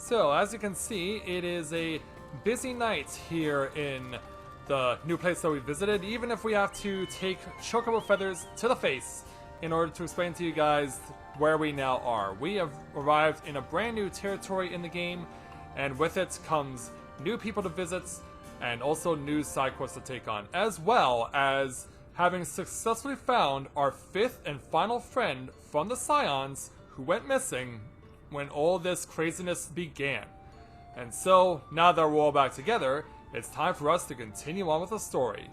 So, as you can see, it is a busy night here in the new place that we visited, even if we have to take chocobo feathers to the face in order to explain to you guys where we now are. We have arrived in a brand new territory in the game, and with it comes new people to visit, and also new side quests to take on, as well as having successfully found our 5th and final friend from the Scions who went missing when all this craziness began. And so, now that we're all back together, it's time for us to continue on with the story.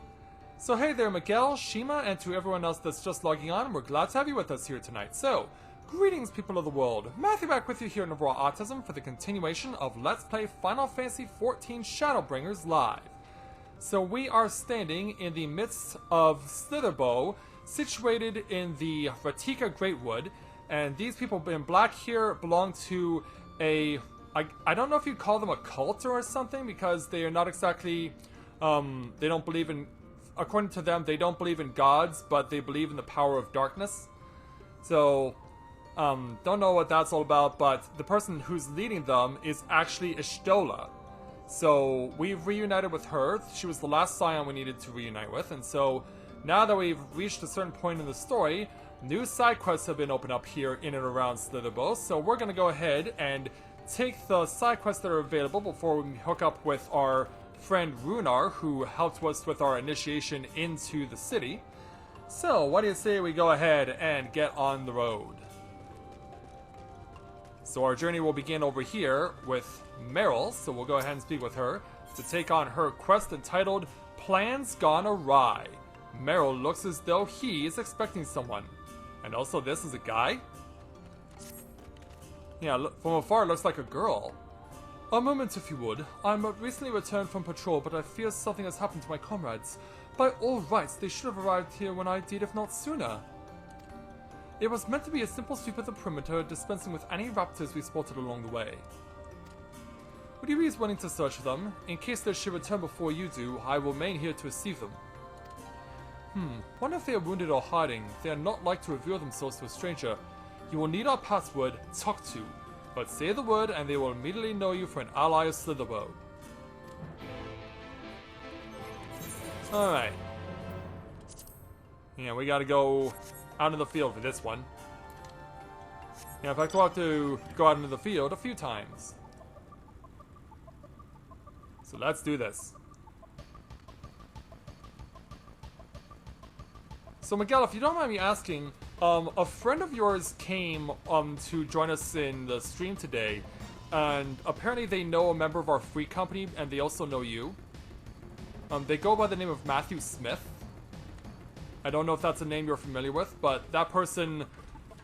So hey there Miguel, Shima, and to everyone else that's just logging on, we're glad to have you with us here tonight. So, greetings people of the world, Matthew back with you here in Raw Autism for the continuation of Let's Play Final Fantasy XIV Shadowbringers Live. So we are standing in the midst of Slitherbough, situated in the Ratika Greatwood, and these people in black here belong to a... I don't know if you'd call them a cult or something, because they are not exactly... they don't believe in... According to them, they don't believe in gods, but they believe in the power of darkness. So, don't know what that's all about, but the person who's leading them is actually Ishtola. So, we've reunited with her. She was the last Scion we needed to reunite with, and so, now that we've reached a certain point in the story, new side quests have been opened up here in and around Slitherbough, so we're gonna go ahead and take the side quests that are available before we hook up with our friend Runar, who helped us with our initiation into the city. So, what do you say we go ahead and get on the road? So our journey will begin over here with Meryl, so we'll go ahead and speak with her to take on her quest entitled Plans Gone Awry. Meryl looks as though he is expecting someone. And also this is a guy? Yeah, look, from afar it looks like a girl. A moment if you would. I'm recently returned from patrol, but I fear something has happened to my comrades. By all rights, they should have arrived here when I did, if not sooner. It was meant to be a simple sweep of the perimeter, dispensing with any raptors we spotted along the way. Would you be willing to search for them? In case they should return before you do, I will remain here to receive them. Wonder if they are wounded or hiding. They are not like to reveal themselves to a stranger. You will need our password, talk to. But say the word and they will immediately know you for an ally of Slitherbough. Alright. Yeah, we gotta go out in the field for this one. Yeah, in fact, we'll have to go out into the field a few times. So let's do this. So Miguel, if you don't mind me asking, a friend of yours came to join us in the stream today, and apparently they know a member of our free company, and they also know you. They go by the name of Matthew Smith. I don't know if that's a name you're familiar with, but that person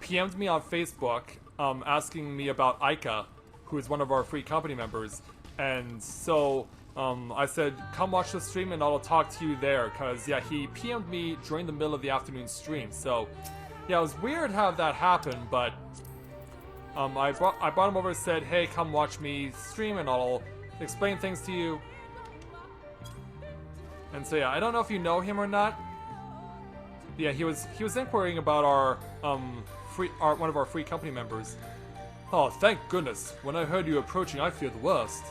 PM'd me on Facebook asking me about Aika, who is one of our free company members, and so I said, come watch the stream and I'll talk to you there, because yeah, he PM'd me during the middle of the afternoon stream, so yeah, it was weird how that happened, but I brought him over and said, hey, come watch me stream and I'll explain things to you. And so yeah, I don't know if you know him or not. Yeah, he was inquiring about our one of our free company members. Oh, thank goodness. When I heard you approaching, I feared the worst.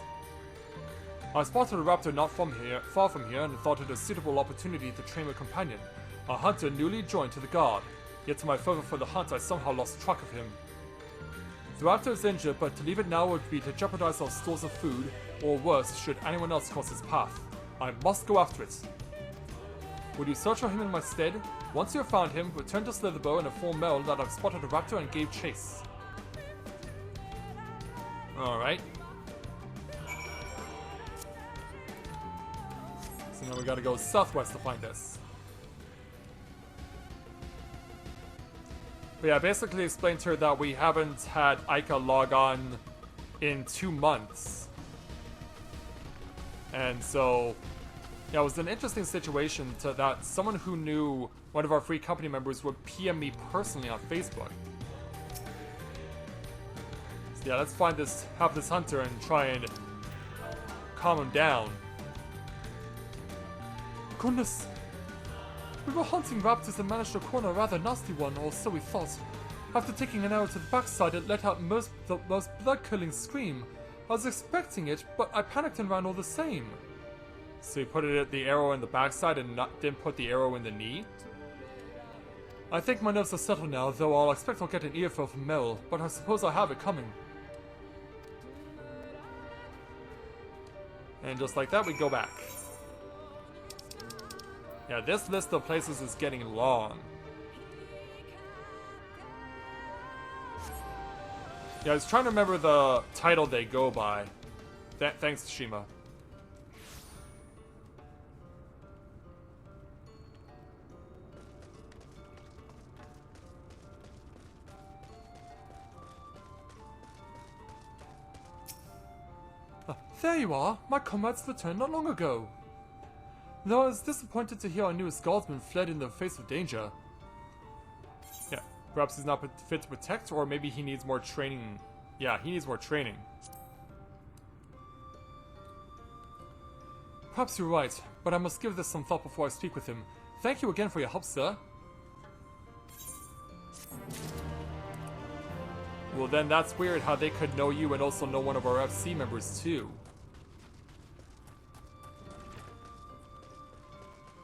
I spotted a raptor not far from here, and thought it a suitable opportunity to train a companion, a hunter newly joined to the guard. Yet to my fervor for the hunt, I somehow lost track of him. The raptor is injured, but to leave it now would be to jeopardize our stores of food, or worse, should anyone else cross his path. I must go after it. Would you search for him in my stead? Once you have found him, return to Slitherbough and inform Mel that I've spotted a raptor and gave chase. Alright. So now we gotta go southwest to find this. But yeah, I basically explained to her that we haven't had Aika log on in 2 months. And so, yeah, it was an interesting situation that someone who knew one of our free company members would PM me personally on Facebook. So yeah, let's have this hunter and try and calm him down. Goodness! We were hunting raptors and managed to corner a rather nasty one, or so we thought. After taking an arrow to the backside, it let out the most blood-curdling scream. I was expecting it, but I panicked and ran all the same. So you put the arrow in the backside and didn't put the arrow in the knee? I think my nerves are settled now, though I'll expect I'll get an earful from Mel, but I suppose I have it coming. And just like that, we go back. Yeah, this list of places is getting long. Yeah, I was trying to remember the title they go by. Thanks, Shima. There you are! My comrades returned not long ago. Though I was disappointed to hear our newest guardsman fled in the face of danger. Yeah, perhaps he's not fit to protect, or maybe he needs more training. Yeah, he needs more training. Perhaps you're right, but I must give this some thought before I speak with him. Thank you again for your help, sir. Well, then that's weird how they could know you and also know one of our FC members, too.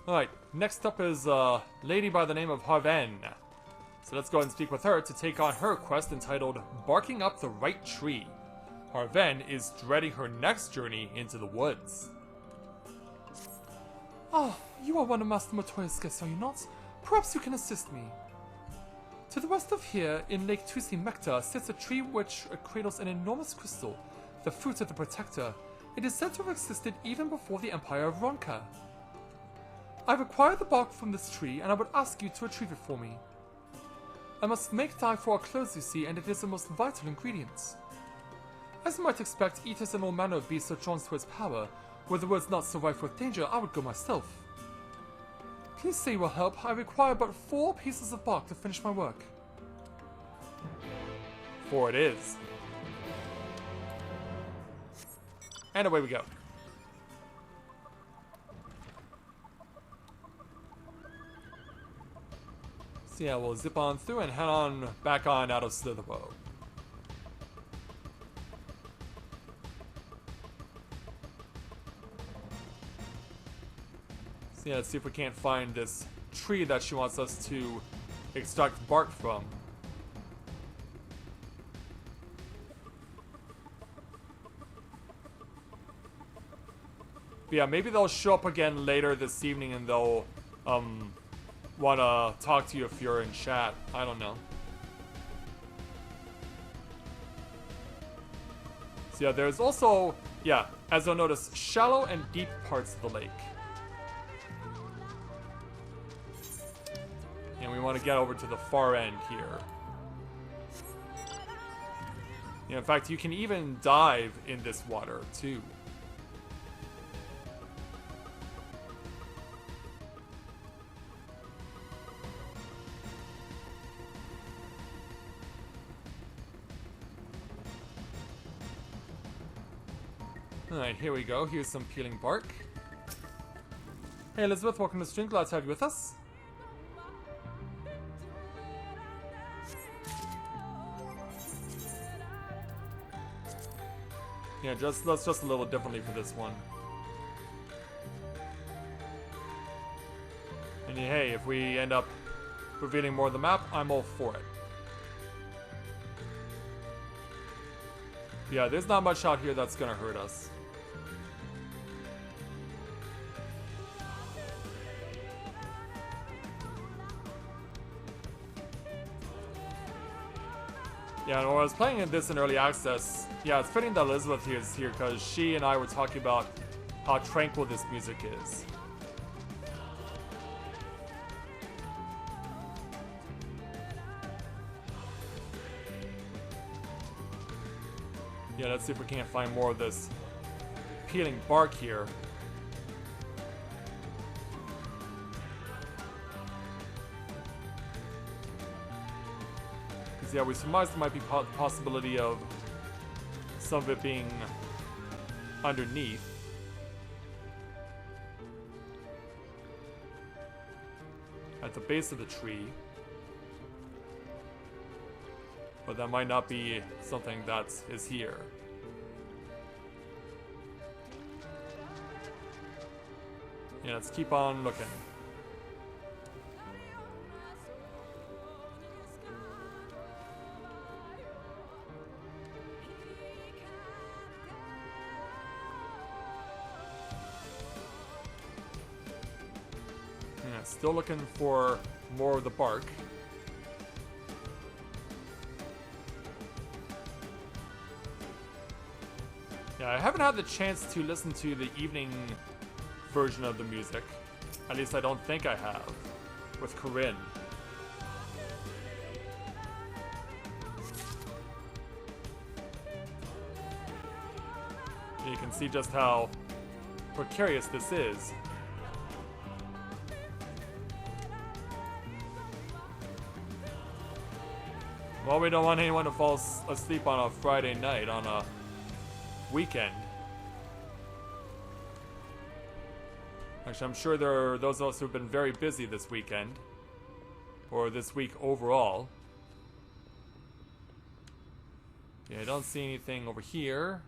Alright, next up is a lady by the name of Harven. So let's go ahead and speak with her to take on her quest entitled Barking Up the Right Tree. Harven is dreading her next journey into the woods. Ah, you are one of Master Matoya's guests, are you not? Perhaps you can assist me. To the west of here, in Lake Tusi-Mekta, sits a tree which cradles an enormous crystal, the fruit of the Protector. It is said to have existed even before the Empire of Ronka. I've acquired the bark from this tree, and I would ask you to retrieve it for me. I must make dye for our clothes, you see, and it is the most vital ingredient. As you might expect, eaters and all manner of beasts are drawn to its power. Were the woods not so rife with danger, I would go myself. Please say you will help. I require but 4 pieces of bark to finish my work. 4 it is. And away we go. So yeah, we'll zip on through and head on back on out of Slitherbough. So yeah, let's see if we can't find this tree that she wants us to extract bark from. But yeah, maybe they'll show up again later this evening and they'll want to talk to you if you're in chat. I don't know. So yeah, there's also, yeah, as you'll notice, shallow and deep parts of the lake. And we want to get over to the far end here. Yeah, in fact, you can even dive in this water, too. Alright, here we go. Here's some peeling bark. Hey Elizabeth, welcome to the stream. Glad to have you with us. Yeah, let's just a little differently for this one. And hey, if we end up revealing more of the map, I'm all for it. Yeah, there's not much out here that's gonna hurt us. Yeah, and when I was playing this in early access, yeah, it's fitting that Elizabeth is here because she and I were talking about how tranquil this music is. Yeah, let's see if we can't find more of this peeling bark here. Yeah, we surmised there might be possibility of some of it being underneath. At the base of the tree. But that might not be something that is here. Yeah, let's keep on looking. Yeah, still looking for more of the bark. Yeah, I haven't had the chance to listen to the evening version of the music. At least I don't think I have. With Corinne. You can see just how precarious this is. Well, we don't want anyone to fall asleep on a Friday night, on a weekend. Actually, I'm sure there are those of us who have been very busy this weekend. Or this week overall. Yeah, I don't see anything over here.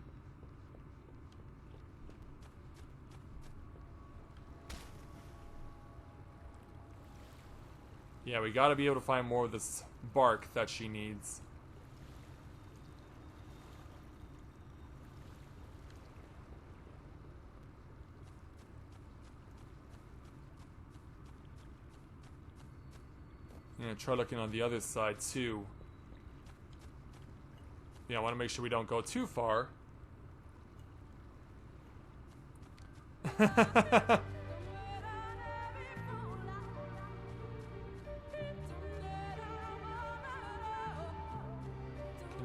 Yeah, we gotta be able to find more of this bark that she needs. Yeah, try looking on the other side too. Yeah, I want to make sure we don't go too far.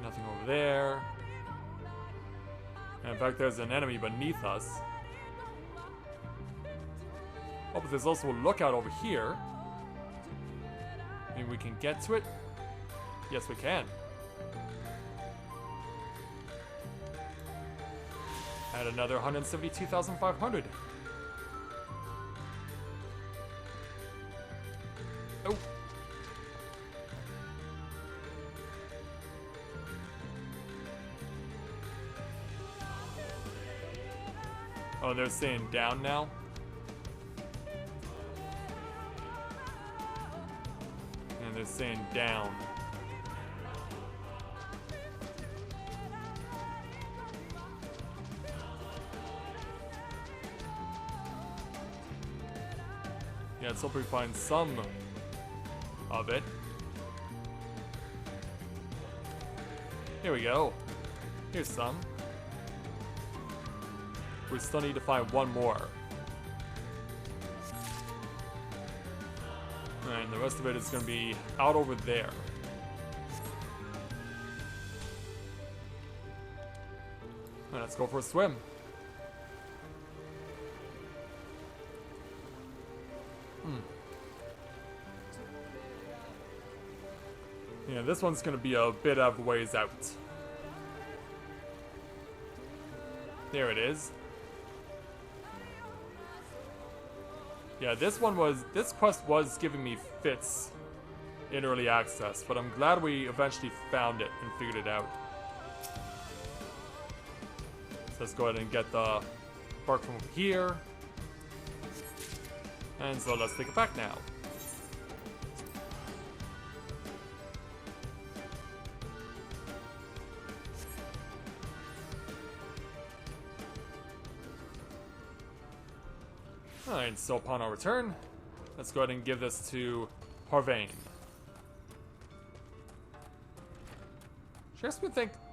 Nothing over there. And in fact, there's an enemy beneath us. Oh, but there's also a lookout over here. Maybe we can get to it? Yes, we can. Add another 172,500. Oh. Oh, they're saying down now? And they're saying down. Yeah, let's hope we find some of it. Here we go. Here's some. We still need to find one more. And the rest of it is going to be out over there. Alright, let's go for a swim. Yeah, this one's going to be a bit of ways out. There it is. Yeah, this quest was giving me fits in early access, but I'm glad we eventually found it and figured it out. So let's go ahead and get the bark from over here. And so let's take it back now. Alright, so upon our return, let's go ahead and give this to Harvain. She just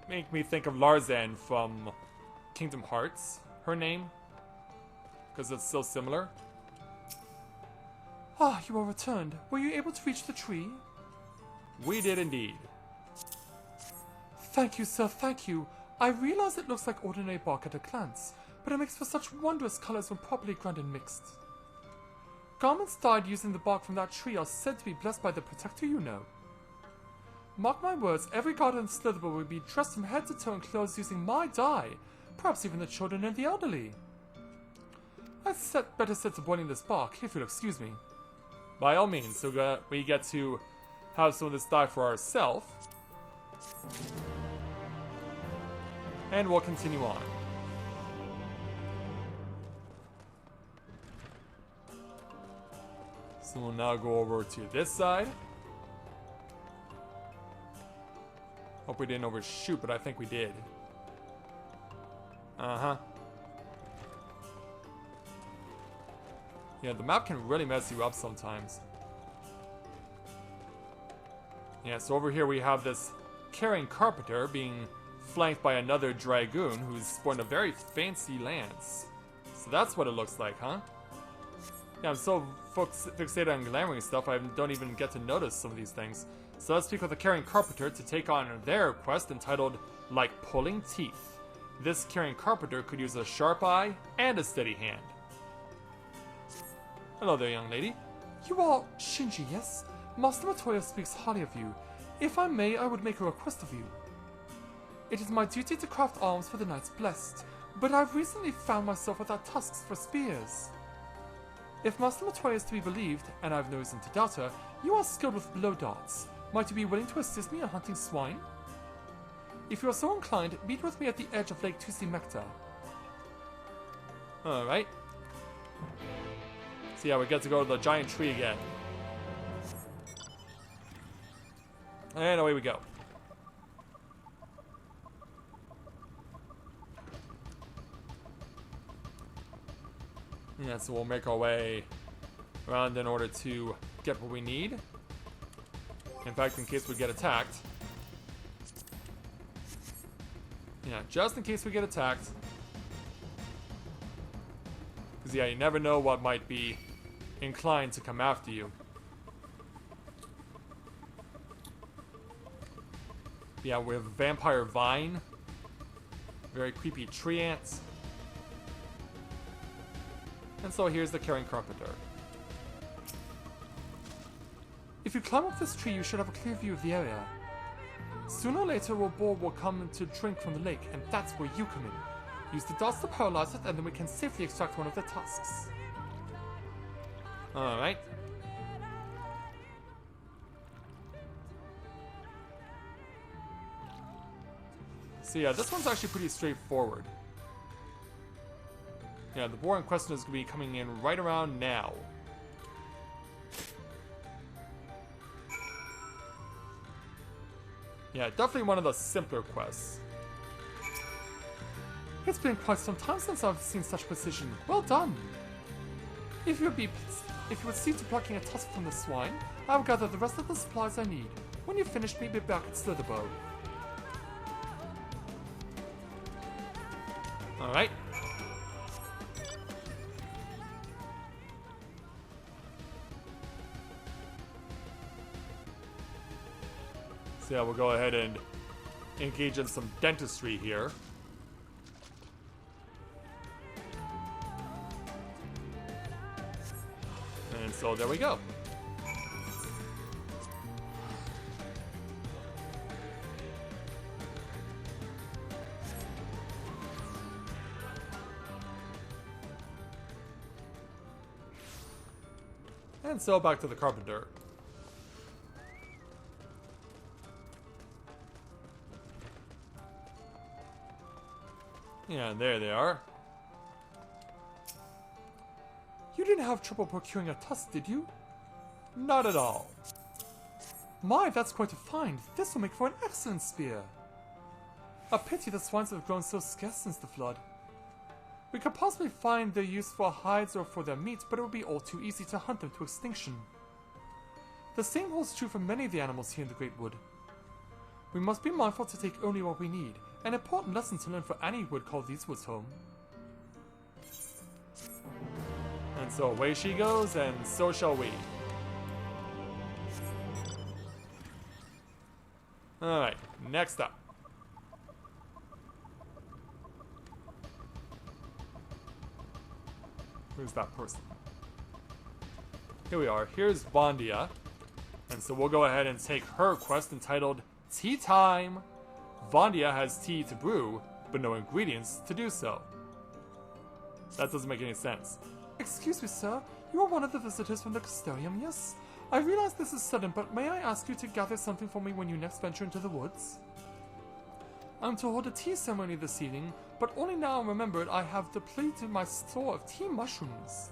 make me think of Larzan from Kingdom Hearts, her name, because it's so similar. Ah, you are returned. Were you able to reach the tree? We did indeed. Thank you, sir, thank you. I realize it looks like ordinary bark at a glance, but it makes for such wondrous colors when properly ground and mixed. Garments dyed using the bark from that tree are said to be blessed by the protector you know. Mark my words, every garden in Slitherbough will be dressed from head to toe in clothes using my dye, perhaps even the children and the elderly. I'd better set to boiling this bark, if you'll excuse me. By all means, so we get to have some of this dye for ourselves. And we'll continue on. So we'll now go over to this side. Hope we didn't overshoot, but I think we did. Uh-huh. Yeah, the map can really mess you up sometimes. Yeah, so over here we have this carrying carpenter being flanked by another dragoon who's sporting a very fancy lance. So that's what it looks like, huh? Yeah, I'm so fixated on glamoring stuff, I don't even get to notice some of these things. So let's speak with the carrying carpenter to take on their quest entitled, Like Pulling Teeth. This carrying carpenter could use a sharp eye and a steady hand. Hello there, young lady. You are Shinji, yes? Master Matoya speaks highly of you. If I may, I would make a request of you. It is my duty to craft arms for the Knights Blessed, but I've recently found myself without tusks for spears. If Master Matoya is to be believed, and I've no reason to doubt her, you are skilled with blow darts. Might you be willing to assist me in hunting swine? If you are so inclined, meet with me at the edge of Lake Tusi-Mekta. Alright. So yeah, we get to go to the giant tree again. And away we go. Yeah, so we'll make our way around in order to get what we need. In fact, in case we get attacked. Yeah, just in case we get attacked. Because yeah, you never know what might be inclined to come after you. Yeah, we have Vampire Vine. Very creepy tree ants. And so here's the carrying carpenter. If you climb up this tree, you should have a clear view of the area. Sooner or later, a boar will come to drink from the lake, and that's where you come in. Use the darts to paralyze it, and then we can safely extract one of the tusks. Alright. So yeah, this one's actually pretty straightforward. Yeah, the boar in question is going to be coming in right around now. Yeah, definitely one of the simpler quests. It's been quite some time since I've seen such precision. Well done! If you would see to plucking a tusk from the swine, I will gather the rest of the supplies I need. When you've finished, meet me back at Slitherbough. Alright. So yeah, we'll go ahead and engage in some dentistry here. And so there we go. And so back to the carpenter. Yeah, there they are. You didn't have trouble procuring a tusk, did you? Not at all. My, that's quite a find. This will make for an excellent spear. A pity the swines have grown so scarce since the flood. We could possibly find their use for hides or for their meat, but it would be all too easy to hunt them to extinction. The same holds true for many of the animals here in the Great Wood. We must be mindful to take only what we need, an important lesson to learn for any who would call these woods home. And so away she goes, and so shall we. Alright, next up. Who's that person? Here we are. Here's Vondia. And so we'll go ahead and take her quest entitled Tea Time. Vondia has tea to brew, but no ingredients to do so. That doesn't make any sense. Excuse me, sir. You are one of the visitors from the Custodium, yes? I realize this is sudden, but may I ask you to gather something for me when you next venture into the woods? I'm to hold a tea ceremony this evening, but only now remembered I have depleted my store of tea mushrooms.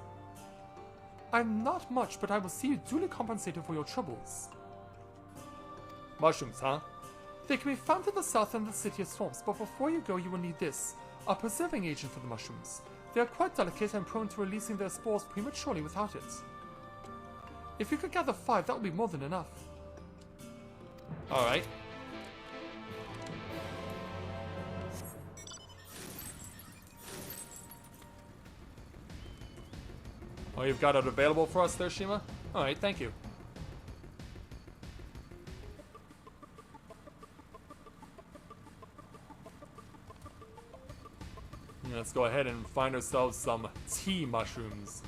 I'm not much, but I will see you duly compensated for your troubles. Mushrooms, huh? They can be found in the south end of the City of Storms, but before you go, you will need this, a preserving agent for the mushrooms. They are quite delicate and prone to releasing their spores prematurely without it. If you could gather 5, that would be more than enough. Alright. Oh, you've got it available for us there, Shima? Alright, thank you. Let's go ahead and find ourselves some tea mushrooms.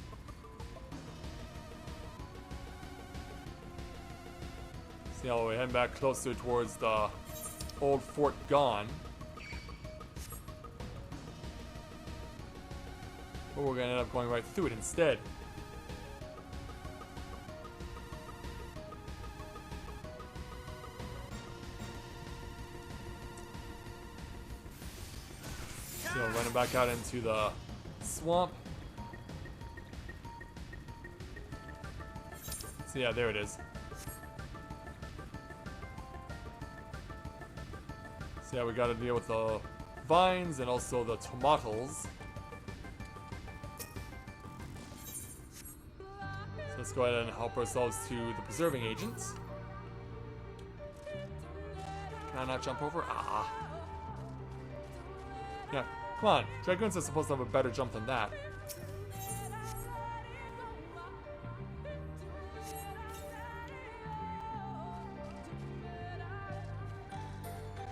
See how we're heading back closer towards the old Fort Gone. But we're gonna end up going right through it instead. So running back out into the swamp. So yeah, there it is. So yeah, we gotta deal with the vines and also the tomatoes. So let's go ahead and help ourselves to the preserving agents. Can I not jump over? Ah. Yeah, come on. Dragoons are supposed to have a better jump than that.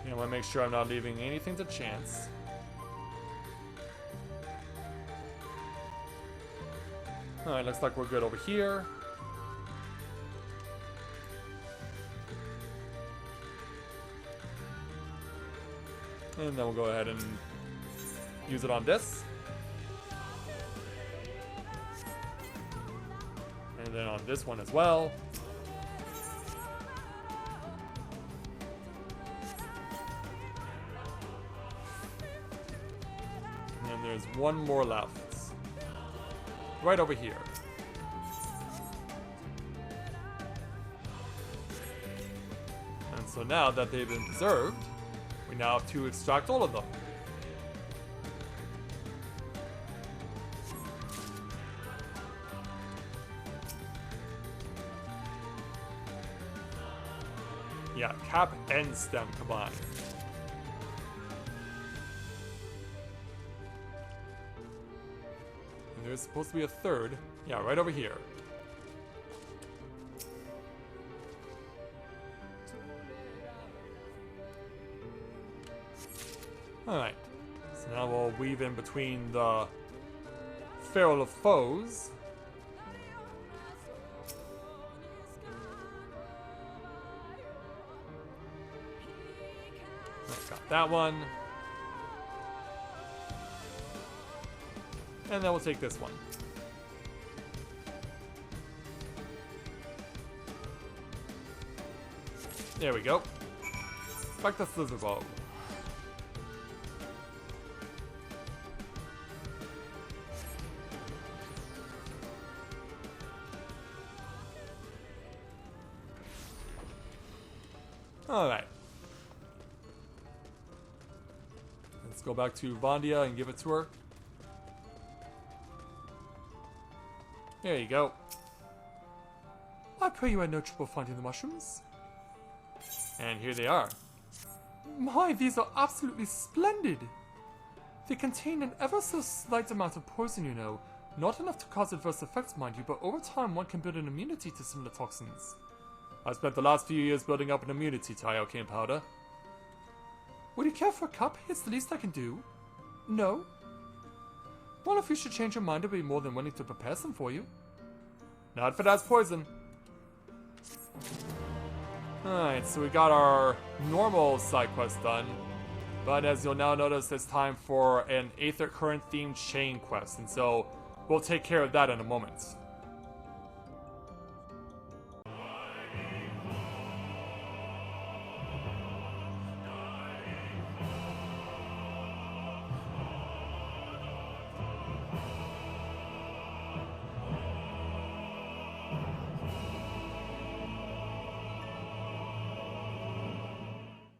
I want to make sure I'm not leaving anything to chance. Alright, looks like we're good over here. And then we'll go ahead and use it on this. And then on this one as well. And there's one more left. Right over here. And so now that they've been preserved, we now have to extract all of them. Yeah, cap and stem combined. And there's supposed to be a third. Yeah, right over here. Alright. So now we'll weave in between the Feral of Foes. Got that one. And then we'll take this one. There we go. Back to Slitherbough. Alright. Let's go back to Vondia and give it to her. There you go. I pray you had no trouble finding the mushrooms. And here they are. My, these are absolutely splendid! They contain an ever so slight amount of poison, you know. Not enough to cause adverse effects, mind you, but over time one can build an immunity to similar toxins. I spent the last few years building up an immunity to iocane powder. Would you care for a cup? It's the least I can do. No? Well, if you should change your mind, I'll be more than willing to prepare some for you. Not if it has poison. Alright, so we got our normal side quest done. But as you'll now notice, it's time for an Aether Current themed chain quest. And so we'll take care of that in a moment.